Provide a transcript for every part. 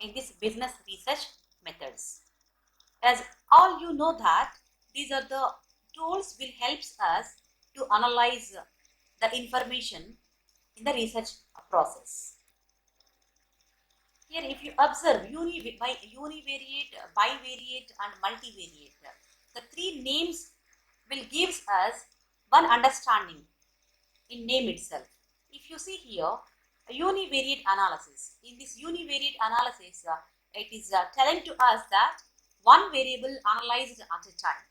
in this business research methods. As all you know that these are the tools will helps us to analyze the information in the research process. Here if you observe univariate, bivariate and multivariate, the three names will gives us one understanding in name itself. If you see here, a univariate analysis. In this univariate analysis, it is telling to us that one variable analyzed at a time.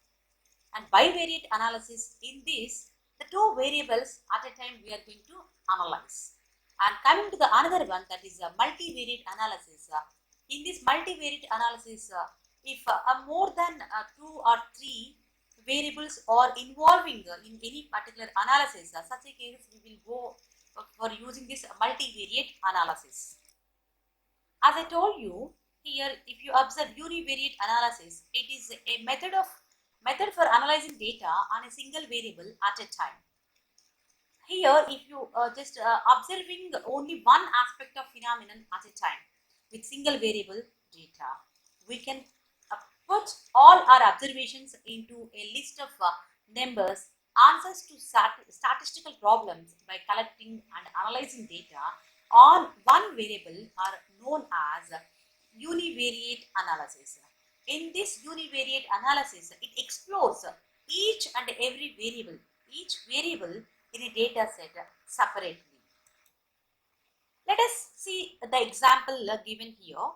And bivariate analysis, in this, the two variables at a time we are going to analyze. And coming to the another one, that is a multivariate analysis. In this multivariate analysis, if more than two or three variables are involving in any particular analysis, such a case we will go for using this multivariate analysis. As I told you, here if you observe univariate analysis, it is a method for analyzing data on a single variable at a time. Here if you just observing only one aspect of phenomenon at a time with single variable data, we can put all our observations into a list of numbers, answers to statistical problems by collecting and analyzing data on one variable are known as univariate analysis. In this univariate analysis, it explores each and every variable in a data set separately. Let us see the example given here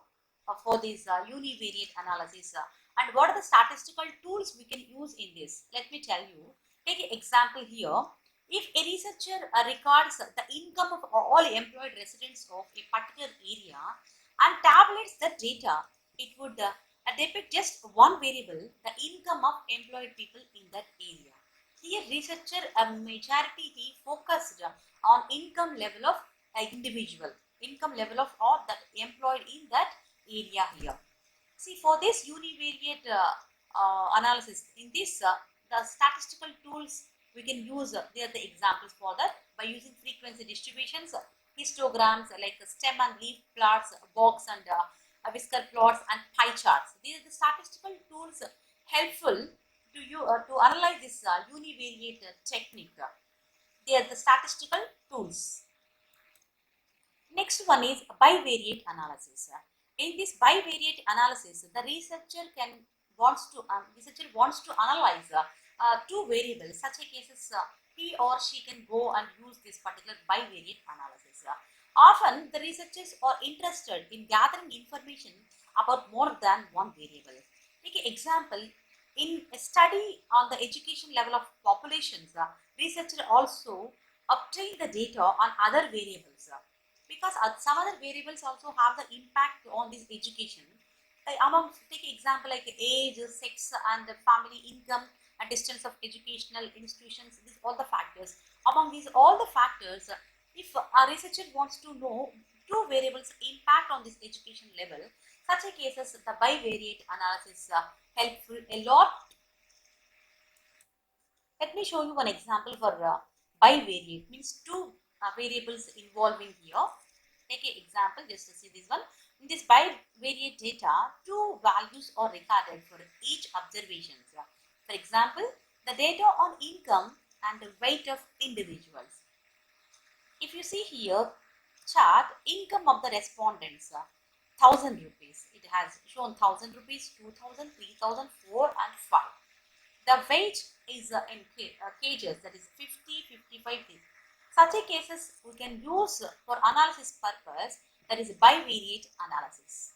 for this univariate analysis and what are the statistical tools we can use in this. Let me tell you, take an example here. If a researcher records the income of all employed residents of a particular area and tabulates the data, it would depict just one variable, the income of employed people in that area. Here researcher majority he focused on income level of individual, income level of all that employed in that area here. See, for this univariate analysis, in this the statistical tools we can use, they are the examples for that by using frequency distributions, histograms like stem and leaf plots, box and whisker plots and pie charts. These are the statistical tools helpful to you to analyze this univariate technique. They are the statistical tools. Next one is bivariate analysis. In this bivariate analysis, the researcher wants to analyze two variables. Such a cases, he or she can go and use this particular bivariate analysis. Often, the researchers are interested in gathering information about more than one variable. Take an example. In a study on the education level of populations, researchers also obtain the data on other variables because some other variables also have the impact on this education. Take example like age, sex and family income and distance of educational institutions, these all the factors. Among these all the factors, if a researcher wants to know two variables impact on this education level, such a cases the bivariate analysis helpful a lot. Let me show you one example for bivariate, means two variables involving here. Take an example just to see this one. In this bivariate data, two values are recorded for each observation. For example, the data on income and the weight of individuals. If you see here, chart income of the respondents, 1000 rupees. It has shown 1000 rupees, 2000, 3000, 4 and 5. The weight is in cages, that is 50, 55. Such a cases we can use for analysis purpose, that is bivariate analysis.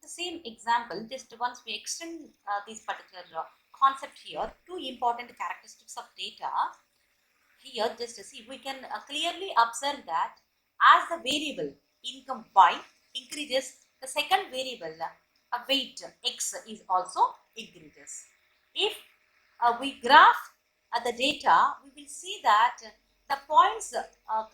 The same example, just once we extend this particular concept here, two important characteristics of data. Here just to see, we can clearly observe that as the variable income y increases, the second variable weight x is also increases. If we graph the data, we will see that the points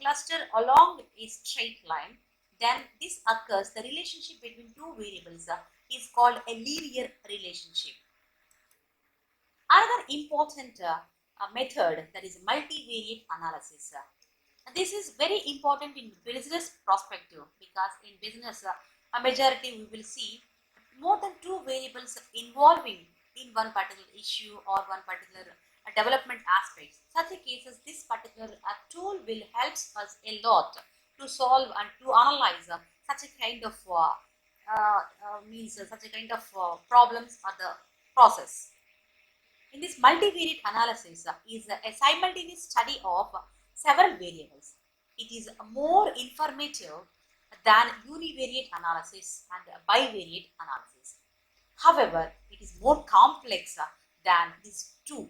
cluster along a straight line. Then this occurs, the relationship between two variables is called a linear relationship. Another important method, that is multivariate analysis. This is very important in business perspective because in business a majority we will see more than two variables involving in one particular issue or one particular development aspect. Such a cases, this particular tool will help us a lot to solve and to analyze such a kind of such a kind of problems or the process. In this multivariate analysis is a simultaneous study of several variables. It is more informative than univariate analysis and bivariate analysis. However, it is more complex than these two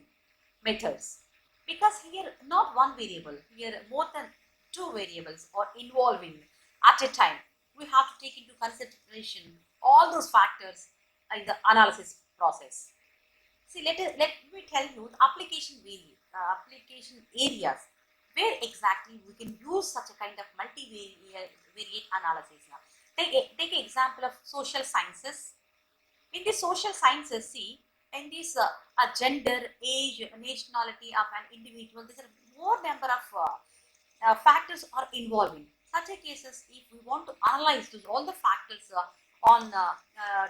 methods, because here not one variable, here more than two variables are involving at a time. We have to take into consideration all those factors in the analysis process. See, let me tell you the application areas where exactly we can use such a kind of multivariate analysis. Take an example of social sciences. In the social sciences, see, in this gender, age, nationality of an individual, there are more number of factors are involving. Such a cases, if we want to analyze those, all the factors on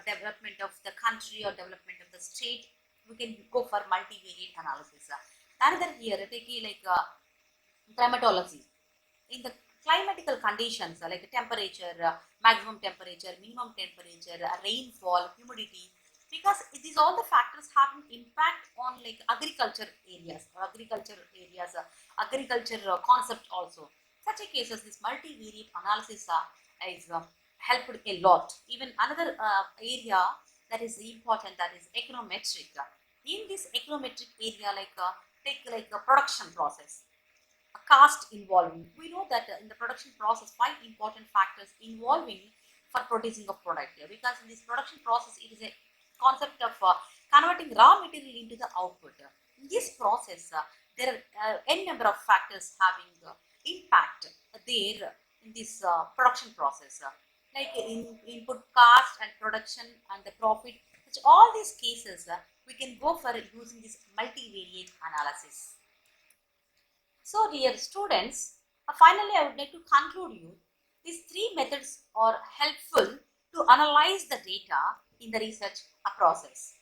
development of the country or development of the state, we can go for multivariate analysis. Another here, take like climatology. In the climatical conditions like temperature, maximum temperature, minimum temperature, rainfall, humidity, because these all the factors have an impact on like agriculture areas agriculture concept also. Such a cases, this multivariate analysis is helped a lot. Even another area that is important, that is econometric. In this econometric area, like take like a production process, a cost involving. We know that in the production process, five important factors involving for producing a product. Because in this production process, it is a concept of converting raw material into the output. In this process, there are n number of factors having impact there in this production process, like input cost and production and the profit. Which all these cases, we can go for using this multivariate analysis. So, dear students, finally I would like to conclude you. These three methods are helpful to analyze the data in the research process.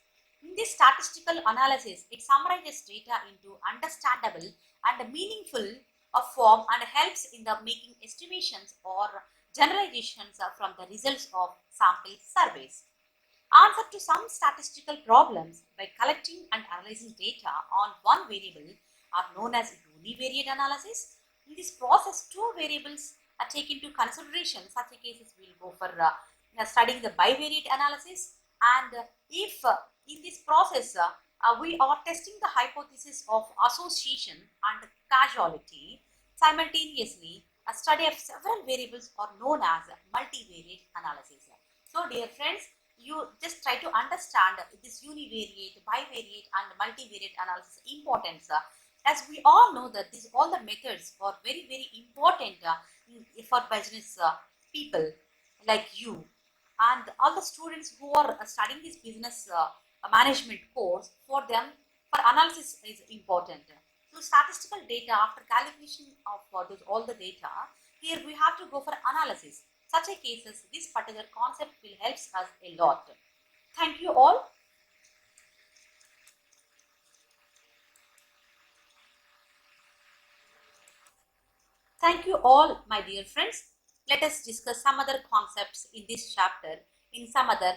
In this statistical analysis, it summarizes data into understandable and meaningful form and helps in the making estimations or generalizations from the results of sample surveys. Answer to some statistical problems by collecting and analyzing data on one variable are known as univariate analysis. In this process, two variables are taken into consideration. Such a cases we will go for studying the bivariate analysis. And if in this process we are testing the hypothesis of association and causality simultaneously, a study of several variables are known as multivariate analysis. So, dear friends, you just try to understand this univariate, bivariate and multivariate analysis importance, as we all know that these all the methods are very important for business people like you and all the students who are studying this business management course. For them, for analysis is important. So statistical data, after calculation of all the data, here we have to go for analysis. Such a cases, this particular concept will help us a lot. Thank you all. Thank you all, my dear friends. Let us discuss some other concepts in this chapter in some other